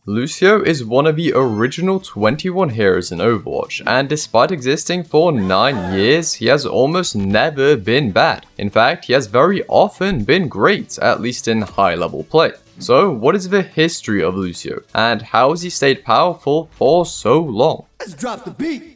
Lucio is one of the original 21 heroes in Overwatch, and despite existing for 9 years, he has almost never been bad. In fact, he has very often been great, at least in high level play. So what is the history of Lucio, and how has he stayed powerful for so long? Let's drop the beat!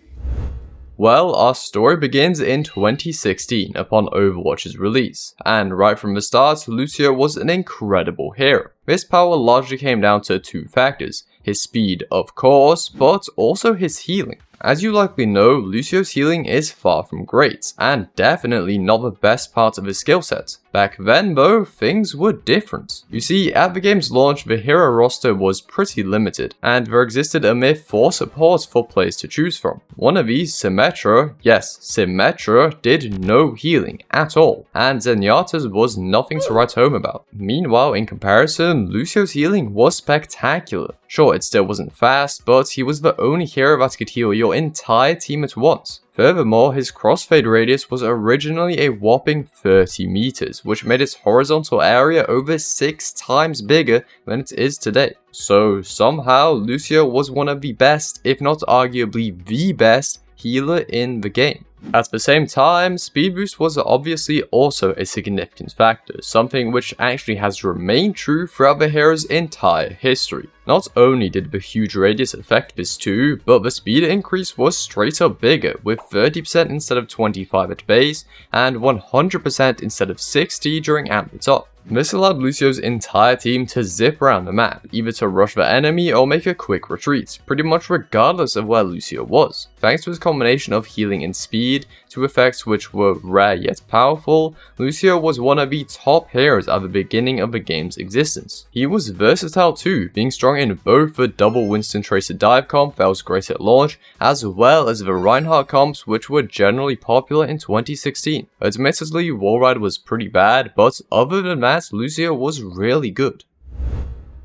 Well, our story begins in 2016 upon Overwatch's release, and right from the start, Lucio was an incredible hero. His power largely came down to 2 factors, his speed of course, but also his healing. As you likely know, Lucio's healing is far from great, and definitely not the best part of his skill set. Back then though, things were different. You see, at the game's launch, the hero roster was pretty limited, and there existed a mere 4 supports for players to choose from. One of these, Symmetra, yes, Symmetra, did no healing at all, and Zenyatta's was nothing to write home about. Meanwhile, in comparison, Lucio's healing was spectacular. Sure, it still wasn't fast, but he was the only hero that could heal your entire team at once. Furthermore, his crossfade radius was originally a whopping 30 meters, which made its horizontal area over 6 times bigger than it is today. So somehow, Lucio was one of the best, if not arguably the best, healer in the game. At the same time, speed boost was obviously also a significant factor, something which actually has remained true throughout the hero's entire history. Not only did the huge radius affect this too, but the speed increase was straight up bigger, with 30% instead of 25 at base, and 100% instead of 60 during at the top. This allowed Lucio's entire team to zip around the map, either to rush the enemy or make a quick retreat, pretty much regardless of where Lucio was. Thanks to his combination of healing and speed, two effects which were rare yet powerful, Lucio was one of the top heroes at the beginning of the game's existence. He was versatile too, being strong in both the double Winston Tracer dive comp that was great at launch, as well as the Reinhardt comps which were generally popular in 2016. Admittedly, Wallride was pretty bad, but other than that, Lucio was really good.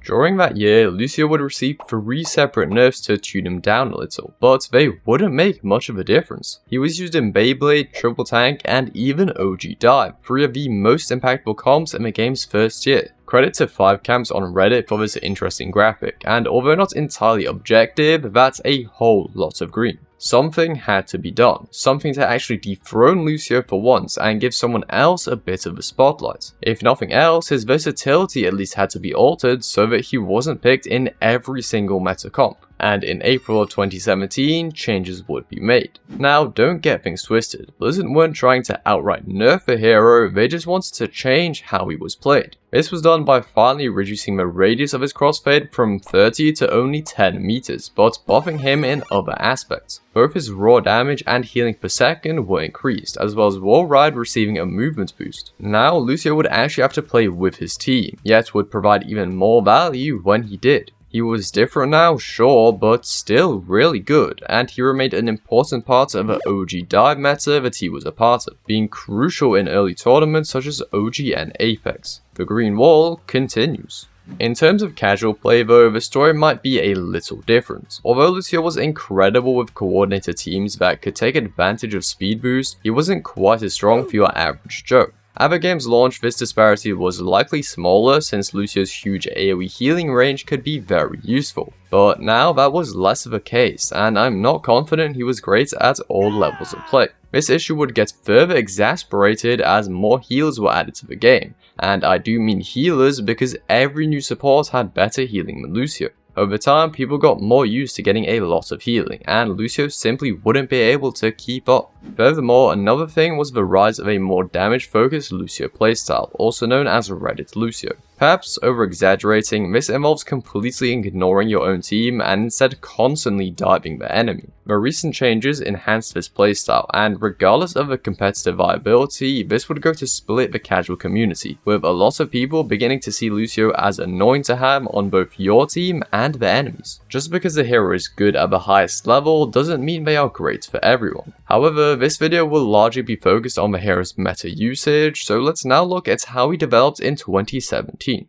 During that year, Lucio would receive 3 separate nerfs to tune him down a little, but they wouldn't make much of a difference. He was used in Beyblade, Triple Tank, and even OG Dive, 3 of the most impactful comps in the game's first year. Credit to 5camps on Reddit for this interesting graphic, and although not entirely objective, that's a whole lot of green. Something had to be done, something to actually dethrone Lucio for once and give someone else a bit of a spotlight. If nothing else, his versatility at least had to be altered so that he wasn't picked in every single meta comp. And in April of 2017, changes would be made. Now, don't get things twisted, Blizzard weren't trying to outright nerf the hero, they just wanted to change how he was played. This was done by finally reducing the radius of his crossfade from 30 to only 10 meters, but buffing him in other aspects. Both his raw damage and healing per second were increased, as well as Wallride receiving a movement boost. Now, Lucio would actually have to play with his team, yet would provide even more value when he did. He was different now, sure, but still really good, and he remained an important part of the OG dive meta that he was a part of, being crucial in early tournaments such as OG and Apex. The green wall continues. In terms of casual play though, the story might be a little different. Although Lucio was incredible with coordinated teams that could take advantage of speed boost, he wasn't quite as strong for your average Joe. At the game's launch, this disparity was likely smaller since Lucio's huge AoE healing range could be very useful. But now that was less of a case, and I'm not confident he was great at all levels of play. This issue would get further exacerbated as more healers were added to the game, and I do mean healers because every new support had better healing than Lucio. Over time, people got more used to getting a lot of healing, and Lucio simply wouldn't be able to keep up. Furthermore, another thing was the rise of a more damage-focused Lucio playstyle, also known as Reddit Lucio. Perhaps over-exaggerating, this involves completely ignoring your own team and instead constantly diving the enemy. The recent changes enhanced this playstyle, and regardless of the competitive viability, this would go to split the casual community, with a lot of people beginning to see Lucio as annoying to have on both your team and the enemies. Just because the hero is good at the highest level doesn't mean they are great for everyone. However, this video will largely be focused on the hero's meta usage, so let's now look at how he developed in 2017.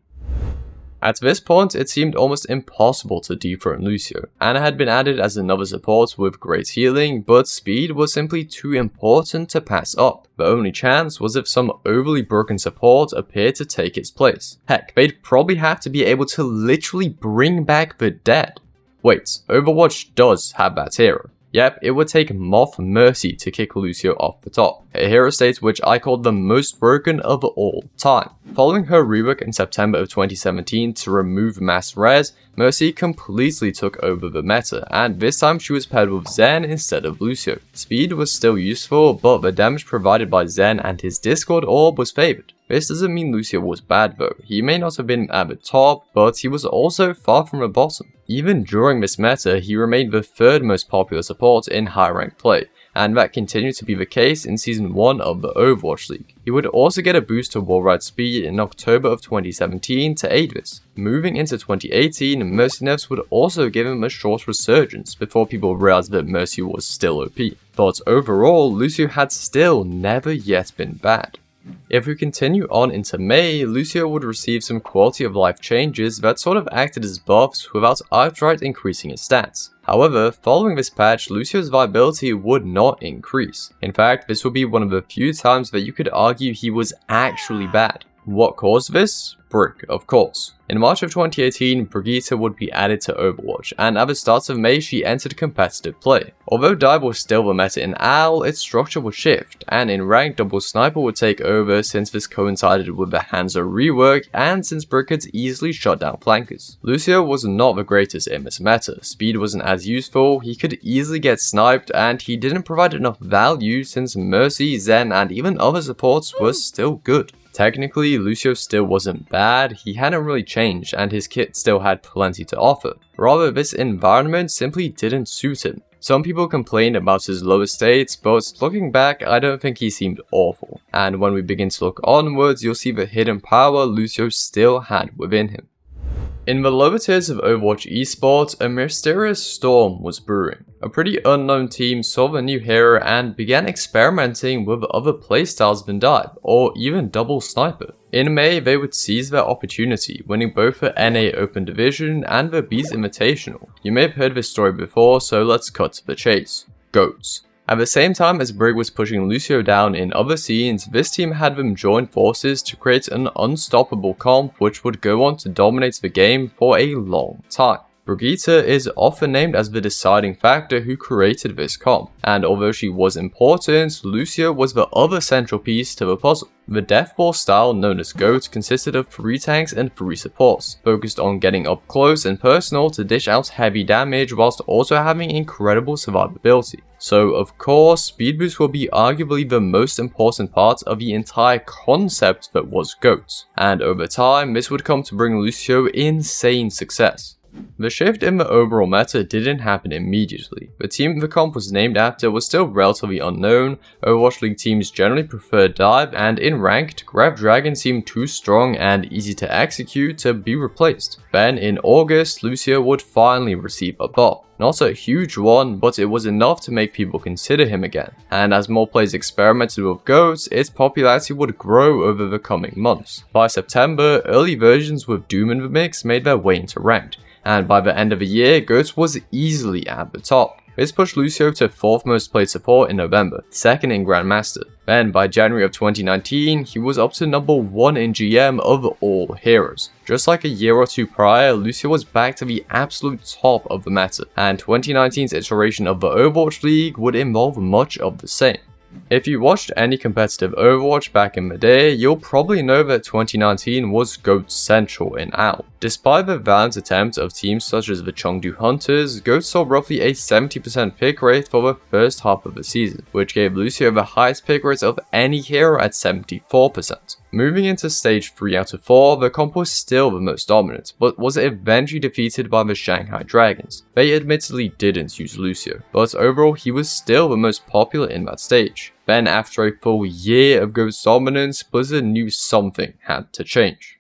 At this point, it seemed almost impossible to dethrone Lucio. Ana had been added as another support with great healing, but speed was simply too important to pass up. The only chance was if some overly broken support appeared to take its place. Heck, they'd probably have to be able to literally bring back the dead. Wait, Overwatch does have that hero. Yep, it would take Moth Mercy to kick Lucio off the top, a hero state which I called the most broken of all time. Following her rework in September of 2017 to remove mass res, Mercy completely took over the meta, and this time she was paired with Zen instead of Lucio. Speed was still useful, but the damage provided by Zen and his Discord orb was favoured. This doesn't mean Lucio was bad though, he may not have been at the top, but he was also far from the bottom. Even during this meta, he remained the third most popular support in high ranked play, and that continued to be the case in Season 1 of the Overwatch League. He would also get a boost to wall ride speed in October of 2017 to aid this. Moving into 2018, Mercy nerfs would also give him a short resurgence before people realized that Mercy was still OP. But overall, Lucio had still never yet been bad. If we continue on into May, Lucio would receive some quality of life changes that sort of acted as buffs without outright increasing his stats. However, following this patch, Lucio's viability would not increase. In fact, this would be one of the few times that you could argue he was actually bad. What caused this? Brig, of course. In March of 2018, Brigitte would be added to Overwatch, and at the start of May she entered competitive play. Although dive was still the meta in AL, its structure would shift, and in rank double sniper would take over since this coincided with the Hanzo rework and since Brig could easily shut down flankers. Lucio was not the greatest in this meta, speed wasn't as useful, he could easily get sniped, and he didn't provide enough value since Mercy, Zen and even other supports were still good. Technically, Lucio still wasn't bad, he hadn't really changed and his kit still had plenty to offer. Rather, this environment simply didn't suit him. Some people complained about his lower states, but looking back, I don't think he seemed awful. And when we begin to look onwards, you'll see the hidden power Lucio still had within him. In the lower tiers of Overwatch esports, a mysterious storm was brewing. A pretty unknown team saw the new hero and began experimenting with other playstyles than dive, or even double sniper. In May, they would seize their opportunity, winning both the NA Open Division and the Bees Invitational. You may have heard this story before, so let's cut to the chase. GOATs. At the same time as Brig was pushing Lucio down in other scenes, this team had them join forces to create an unstoppable comp which would go on to dominate the game for a long time. Brigitte is often named as the deciding factor who created this comp, and although she was important, Lucio was the other central piece to the puzzle. The deathball style known as GOAT consisted of 3 tanks and 3 supports, focused on getting up close and personal to dish out heavy damage whilst also having incredible survivability. So of course, speed boost will be arguably the most important part of the entire concept that was GOAT, and over time this would come to bring Lucio insane success. The shift in the overall meta didn't happen immediately. The team the comp was named after was still relatively unknown, Overwatch League teams generally preferred dive, and in ranked, Grab Dragon seemed too strong and easy to execute to be replaced. Then in August, Lucio would finally receive a buff. Not a huge one, but it was enough to make people consider him again. And as more players experimented with GOATs, its popularity would grow over the coming months. By September, early versions with Doom in the mix made their way into ranked, and by the end of the year, GOAT was easily at the top. This pushed Lucio to 4th most played support in November, 2nd in Grandmaster. Then by January of 2019, he was up to number 1 in GM of all heroes. Just like a year or 2 prior, Lucio was back to the absolute top of the meta, and 2019's iteration of the Overwatch League would involve much of the same. If you watched any competitive Overwatch back in the day, you'll probably know that 2019 was GOAT central in AL. Despite the valiant attempt of teams such as the Chengdu Hunters, GOAT saw roughly a 70% pick rate for the first half of the season, which gave Lucio the highest pick rate of any hero at 74%. Moving into stage 3 out of 4, the comp was still the most dominant, but was eventually defeated by the Shanghai Dragons. They admittedly didn't use Lucio, but overall he was still the most popular in that stage. Then after a full year of GOAT's dominance, Blizzard knew something had to change.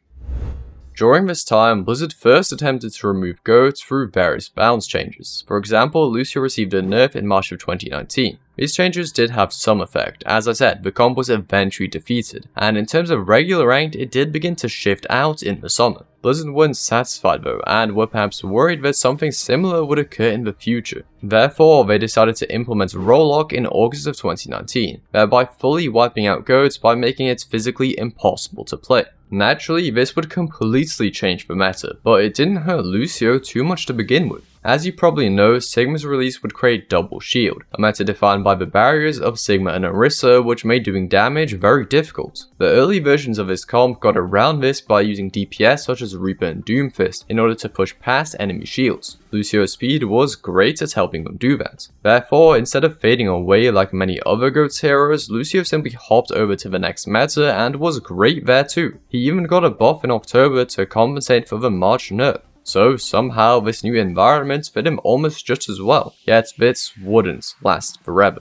During this time, Blizzard first attempted to remove GOAT through various balance changes. For example, Lucio received a nerf in March of 2019. These changes did have some effect. As I said, the comp was eventually defeated, and in terms of regular ranked, it did begin to shift out in the summer. Blizzard weren't satisfied though, and were perhaps worried that something similar would occur in the future. Therefore, they decided to implement role lock in August of 2019, thereby fully wiping out goats by making it physically impossible to play. Naturally, this would completely change the meta, but it didn't hurt Lucio too much to begin with. As you probably know, Sigma's release would create double shield, a meta defined by the barriers of Sigma and Orisa, which made doing damage very difficult. The early versions of this comp got around this by using DPS such as Reaper and Doomfist in order to push past enemy shields. Lucio's speed was great at helping them do that. Therefore, instead of fading away like many other GOATS heroes, Lucio simply hopped over to the next meta and was great there too. He even got a buff in October to compensate for the March nerf. So somehow this new environment fit him almost just as well, yet this wouldn't last forever.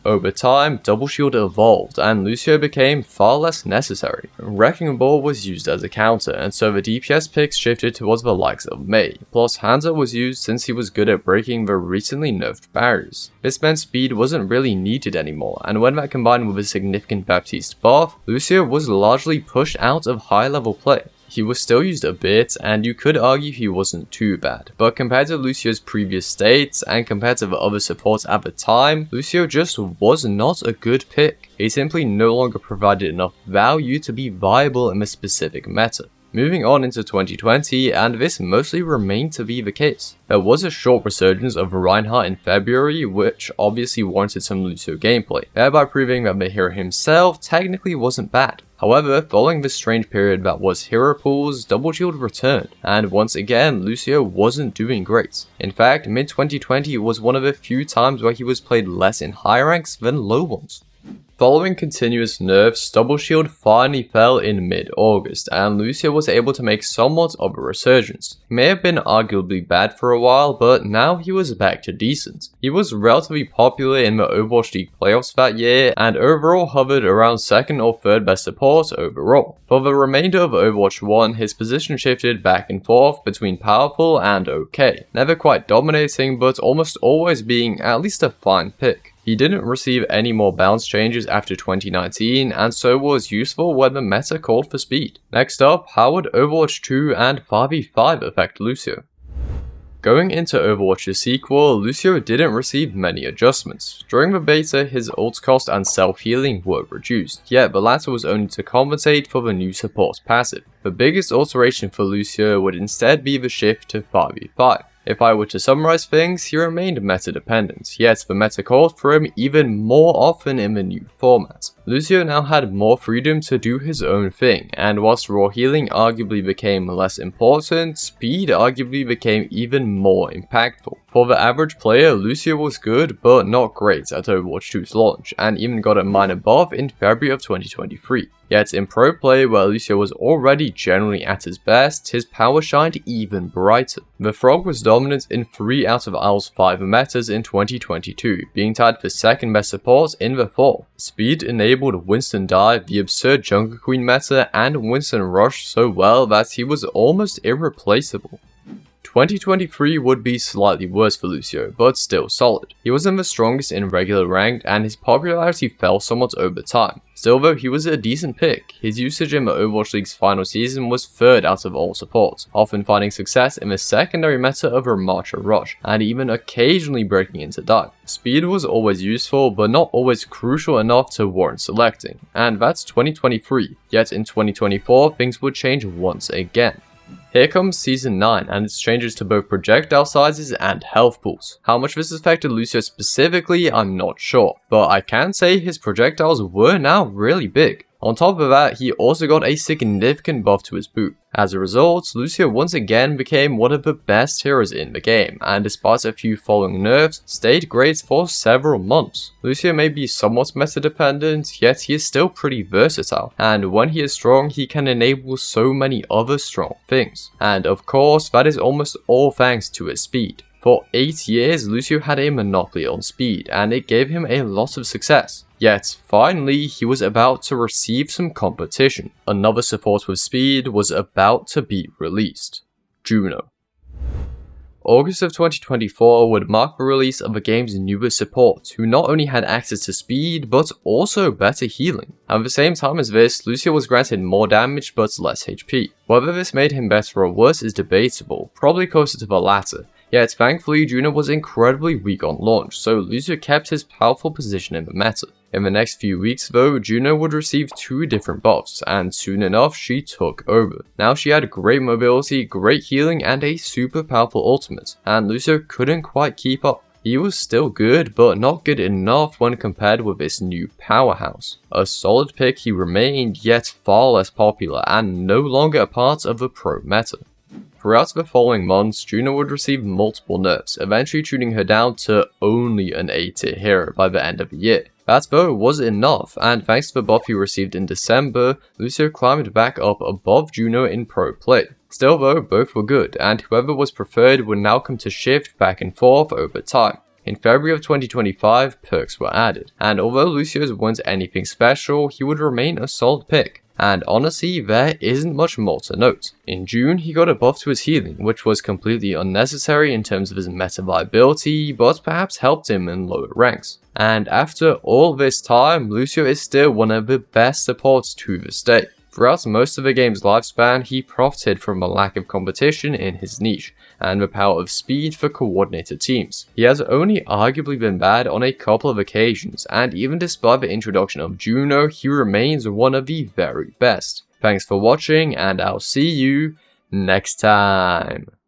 Over time, Double Shield evolved and Lucio became far less necessary. Wrecking Ball was used as a counter, and so the DPS picks shifted towards the likes of Mei, plus Hanzo was used since he was good at breaking the recently nerfed barriers. This meant speed wasn't really needed anymore, and when that combined with a significant Baptiste buff, Lucio was largely pushed out of high level play. He was still used a bit, and you could argue he wasn't too bad, but compared to Lucio's previous states, and compared to the other supports at the time, Lucio just was not a good pick. He simply no longer provided enough value to be viable in the specific meta. Moving on into 2020, and this mostly remained to be the case. There was a short resurgence of Reinhardt in February, which obviously warranted some Lucio gameplay, thereby proving that the hero himself technically wasn't bad. However, following this strange period that was hero pools, Double Shield returned, and once again, Lucio wasn't doing great. In fact, mid-2020 was one of the few times where he was played less in high ranks than low ones. Following continuous nerfs, Double Shield finally fell in mid-August, and Lucio was able to make somewhat of a resurgence. He may have been arguably bad for a while, but now he was back to decent. He was relatively popular in the Overwatch League playoffs that year, and overall hovered around second or third best support overall. For the remainder of Overwatch 1, his position shifted back and forth between powerful and okay, never quite dominating, but almost always being at least a fine pick. He didn't receive any more balance changes after 2019, and so was useful when the meta called for speed. Next up, how would Overwatch 2 and 5v5 affect Lucio? Going into Overwatch's sequel, Lucio didn't receive many adjustments. During the beta, his ult cost and self-healing were reduced, yet the latter was only to compensate for the new support passive. The biggest alteration for Lucio would instead be the shift to 5v5. If I were to summarize things, he remained meta dependent, yet the meta called for him even more often in the new format. Lucio now had more freedom to do his own thing, and whilst raw healing arguably became less important, speed arguably became even more impactful. For the average player, Lucio was good but not great at Overwatch 2's launch, and even got a minor buff in February of 2023. Yet in pro play, where Lucio was already generally at his best, his power shined even brighter. The Frog was dominant in 3 out of Owl's 5 metas in 2022, being tied for second best support in the 4th. Speed enabled Winston Dive, the absurd Jungle Queen meta, and Winston Rush so well that he was almost irreplaceable. 2023 would be slightly worse for Lucio, but still solid. He wasn't the strongest in regular ranked, and his popularity fell somewhat over time. Still though, he was a decent pick. His usage in the Overwatch League's final season was 3rd out of all supports, often finding success in the secondary meta of Remarch or Rush, and even occasionally breaking into dive. Speed was always useful, but not always crucial enough to warrant selecting, and that's 2023. Yet in 2024, things would change once again. Here comes Season 9 and its changes to both projectile sizes and health pools. How much this affected Lucio specifically, I'm not sure, but I can say his projectiles were now really big. On top of that, he also got a significant buff to his boot. As a result, Lucio once again became one of the best heroes in the game, and despite a few following nerfs, stayed great for several months. Lucio may be somewhat meta dependent, yet he is still pretty versatile, and when he is strong, he can enable so many other strong things. And of course, that is almost all thanks to his speed. For 8 years, Lucio had a monopoly on speed, and it gave him a lot of success. Yet, finally, he was about to receive some competition. Another support with speed was about to be released. Juno. August of 2024 would mark the release of the game's newest support, who not only had access to speed, but also better healing. At the same time as this, Lucio was granted more damage but less HP. Whether this made him better or worse is debatable, probably closer to the latter. Yet thankfully Juno was incredibly weak on launch, so Lucio kept his powerful position in the meta. In the next few weeks though, Juno would receive 2 different buffs, and soon enough she took over. Now she had great mobility, great healing, and a super powerful ultimate, and Lucio couldn't quite keep up. He was still good, but not good enough when compared with this new powerhouse. A solid pick he remained, yet far less popular and no longer a part of the pro meta. Throughout the following months, Juno would receive multiple nerfs, eventually tuning her down to only an A tier hero by the end of the year. That though was enough, and thanks to the buff he received in December, Lucio climbed back up above Juno in pro play. Still though, both were good, and whoever was preferred would now come to shift back and forth over time. In February of 2025, perks were added, and although Lucio's weren't anything special, he would remain a solid pick. And honestly, there isn't much more to note. In June, he got a buff to his healing, which was completely unnecessary in terms of his meta viability, but perhaps helped him in lower ranks. And after all this time, Lucio is still one of the best supports to this day. Throughout most of the game's lifespan, he profited from a lack of competition in his niche, and the power of speed for coordinated teams. He has only arguably been bad on a couple of occasions, and even despite the introduction of Juno, he remains one of the very best. Thanks for watching, and I'll see you next time.